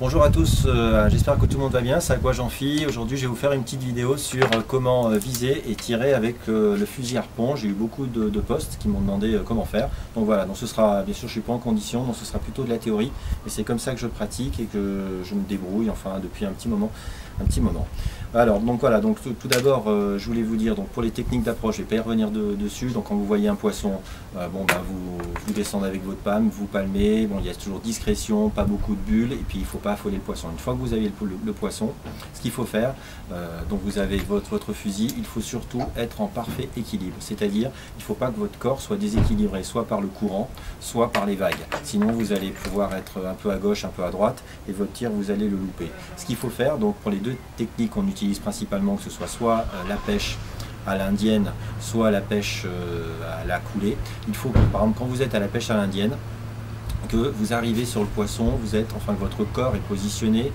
Bonjour à tous, j'espère que tout le monde va bien, c'est à quoi j'en fie. Aujourd'hui je vais vous faire une petite vidéo sur comment viser et tirer avec le fusil harpon. J'ai eu beaucoup de posts qui m'ont demandé comment faire. Donc voilà, donc ce sera, bien sûr je ne suis pas en condition, donc ce sera plutôt de la théorie. Et c'est comme ça que je pratique et que je me débrouille, enfin depuis un petit moment. Alors donc voilà, donc tout d'abord je voulais vous dire, donc pour les techniques d'approche, je ne vais pas y revenir dessus. Donc quand vous voyez un poisson, vous descendez avec votre palme, vous palmez, bon il y a toujours discrétion, pas beaucoup de bulles, et puis il ne faut pas affoler le poisson. Une fois que vous avez le poisson, ce qu'il faut faire, donc vous avez votre fusil, il faut surtout être en parfait équilibre, c'est-à-dire il ne faut pas que votre corps soit déséquilibré, soit par le courant, soit par les vagues. Sinon vous allez pouvoir être un peu à gauche, un peu à droite, et votre tir vous allez le louper. Ce qu'il faut faire, donc pour les deux techniques qu'on utilise principalement, que ce soit la pêche à l'indienne, soit la pêche à la coulée, il faut que, par exemple, quand vous êtes à la pêche à l'indienne, que vous arrivez sur le poisson, que votre corps est positionné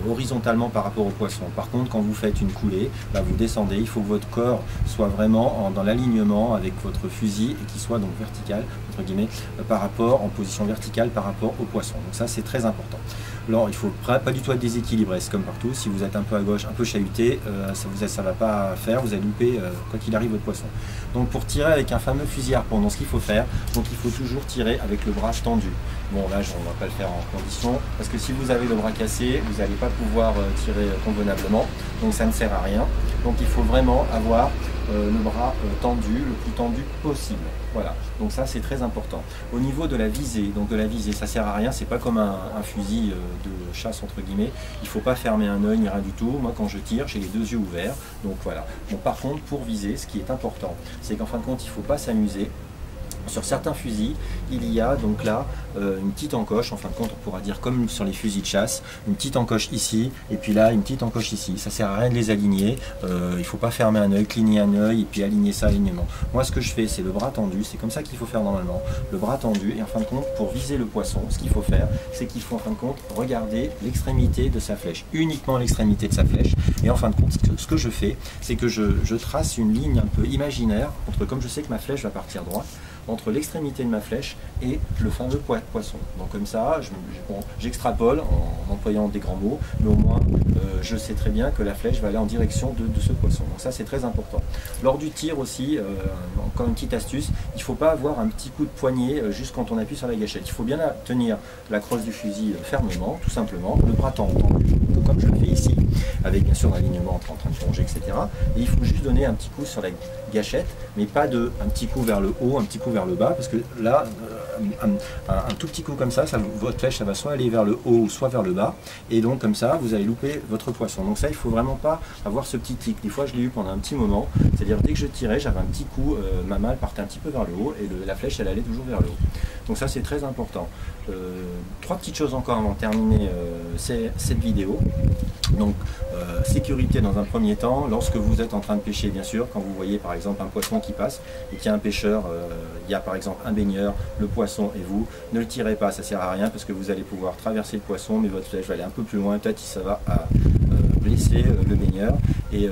horizontalement par rapport au poisson. Par contre, quand vous faites une coulée, vous descendez, il faut que votre corps soit vraiment dans l'alignement avec votre fusil et qu'il soit donc vertical, entre guillemets, en position verticale par rapport au poisson. Donc ça, c'est très important. Alors, il ne faut pas du tout être déséquilibré, c'est comme partout. Si vous êtes un peu à gauche, un peu chahuté, ça ne va pas faire, vous allez louper quoi qu'il arrive votre poisson. Donc pour tirer avec un fameux fusil harpon, ce qu'il faut faire, donc il faut toujours tirer avec le bras tendu. Bon là on ne va pas le faire en condition, parce que si vous avez le bras cassé, vous n'allez pas pouvoir tirer convenablement, donc ça ne sert à rien. Donc il faut vraiment avoir le bras tendu, le plus tendu possible. Voilà, donc ça c'est très important. Au niveau de la visée, ça sert à rien, c'est pas comme un fusil de chasse entre guillemets, il faut pas fermer un œil ni rien du tout. Moi quand je tire, j'ai les deux yeux ouverts, donc voilà. Bon, par contre pour viser, ce qui est important, c'est qu'en fin de compte il ne faut pas s'amuser. Sur certains fusils, il y a donc là une petite encoche, en fin de compte on pourra dire comme sur les fusils de chasse, une petite encoche ici, et puis là une petite encoche ici. Ça sert à rien de les aligner, il ne faut pas fermer un œil, cligner un œil et puis aligner ça alignement. Moi ce que je fais, c'est le bras tendu, c'est comme ça qu'il faut faire normalement, le bras tendu, et en fin de compte pour viser le poisson, ce qu'il faut faire, c'est qu'il faut en fin de compte regarder l'extrémité de sa flèche, uniquement l'extrémité de sa flèche, et en fin de compte ce que je fais, c'est que je trace une ligne un peu imaginaire, comme je sais que ma flèche va partir droite, entre l'extrémité de ma flèche et le fameux poisson. Donc comme ça, j'extrapole en employant des grands mots, mais au moins je sais très bien que la flèche va aller en direction de ce poisson. Donc ça c'est très important. Lors du tir aussi, encore une petite astuce, il ne faut pas avoir un petit coup de poignet juste quand on appuie sur la gâchette. Il faut bien tenir la crosse du fusil fermement, tout simplement, le bras tendu, comme je le fais ici, avec bien sûr l'alignement en train de plonger, etc. Et il faut juste donner un petit coup sur la gâchette, mais pas un petit coup vers le haut, un petit coup vers le bas, parce que là, un tout petit coup comme ça, votre flèche, ça va soit aller vers le haut, soit vers le bas, et donc comme ça, vous allez louper votre poisson. Donc ça, il faut vraiment pas avoir ce petit tic. Des fois, je l'ai eu pendant un petit moment, c'est-à-dire dès que je tirais, j'avais un petit coup, ma main partait un petit peu vers le haut, et la flèche, elle allait toujours vers le haut. Donc ça, c'est très important. Trois petites choses encore avant de terminer cette vidéo. Donc sécurité dans un premier temps, lorsque vous êtes en train de pêcher, bien sûr, quand vous voyez par exemple un poisson qui passe et qu'il y a un pêcheur, il y a par exemple un baigneur, le poisson et vous, ne le tirez pas, ça sert à rien parce que vous allez pouvoir traverser le poisson, mais votre flèche va aller un peu plus loin, peut-être ça va blesser le baigneur. Et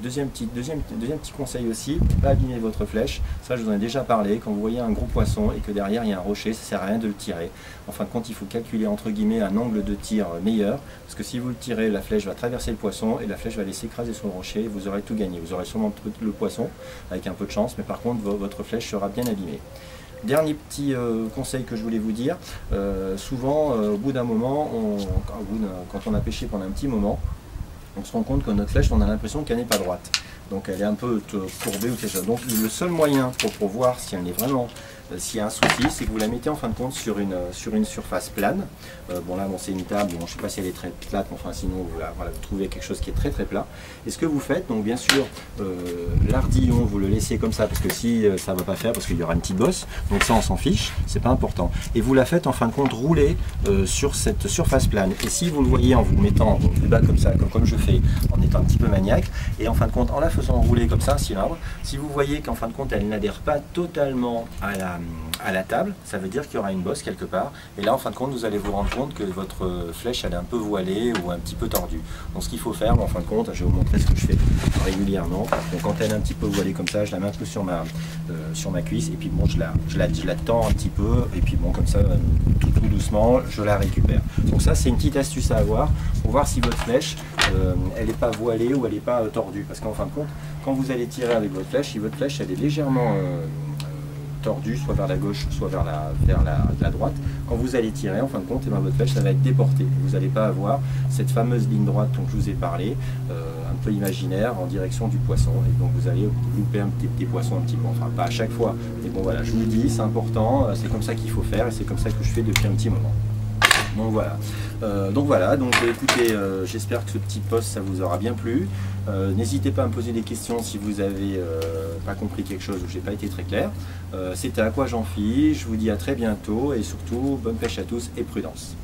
deuxième petit conseil aussi, pas abîmer votre flèche. Ça je vous en ai déjà parlé, quand vous voyez un gros poisson et que derrière il y a un rocher, ça sert à rien de le tirer. En fin de compte, il faut calculer entre guillemets un angle de tir meilleur, parce que si vous le tirez, la flèche va traverser le poisson et la flèche va aller s'écraser sur le rocher, et vous aurez tout gagné. Vous aurez sûrement le poisson avec un peu de chance, mais par contre votre flèche sera bien abîmée. Dernier petit conseil que je voulais vous dire, souvent au bout d'un moment, quand on a pêché pendant un petit moment, on se rend compte que notre flèche, on a l'impression qu'elle n'est pas droite. Donc elle est un peu courbée ou quelque chose. Donc le seul moyen pour voir si elle est vraiment, s'il y a un souci, c'est que vous la mettez en fin de compte sur une surface plane. Bon là c'est une table, bon, je ne sais pas si elle est très plate, mais enfin sinon vous trouvez quelque chose qui est très très plat. Et ce que vous faites, donc bien sûr l'ardillon vous le laissez comme ça, parce que si ça ne va pas faire, parce qu'il y aura une petite bosse, donc ça on s'en fiche, c'est pas important. Et vous la faites en fin de compte rouler sur cette surface plane. Et si vous le voyez en vous mettant plus bas comme ça, comme je fais, en étant un petit peu maniaque, et en fin de compte en la faisant rouler comme ça un cylindre, si vous voyez qu'en fin de compte elle n'adhère pas totalement à la table, ça veut dire qu'il y aura une bosse quelque part, et là en fin de compte vous allez vous rendre compte que votre flèche elle est un peu voilée ou un petit peu tordue. Donc ce qu'il faut faire, en fin de compte, je vais vous montrer ce que je fais régulièrement. Donc quand elle est un petit peu voilée comme ça, je la mets un peu sur ma cuisse, et puis bon je la tends un petit peu, et puis bon comme ça tout tout doucement, je la récupère. Donc ça, c'est une petite astuce à avoir pour voir si votre flèche, elle n'est pas voilée ou elle n'est pas tordue. Parce qu'en fin de compte, quand vous allez tirer avec votre flèche, si votre flèche elle est légèrement tordue, soit vers la gauche, soit vers la droite, quand vous allez tirer, en fin de compte, votre flèche ça va être déportée. Vous n'allez pas avoir cette fameuse ligne droite dont je vous ai parlé, un peu imaginaire, en direction du poisson. Et donc vous allez louper des poissons un petit peu, enfin pas à chaque fois. Mais bon voilà, je vous le dis, c'est important, c'est comme ça qu'il faut faire et c'est comme ça que je fais depuis un petit moment. Donc voilà, écoutez, j'espère que ce petit post ça vous aura bien plu. N'hésitez pas à me poser des questions si vous avez pas compris quelque chose ou j'ai pas été très clair. C'était Aqua Jean-Phi, je vous dis à très bientôt et surtout bonne pêche à tous et prudence.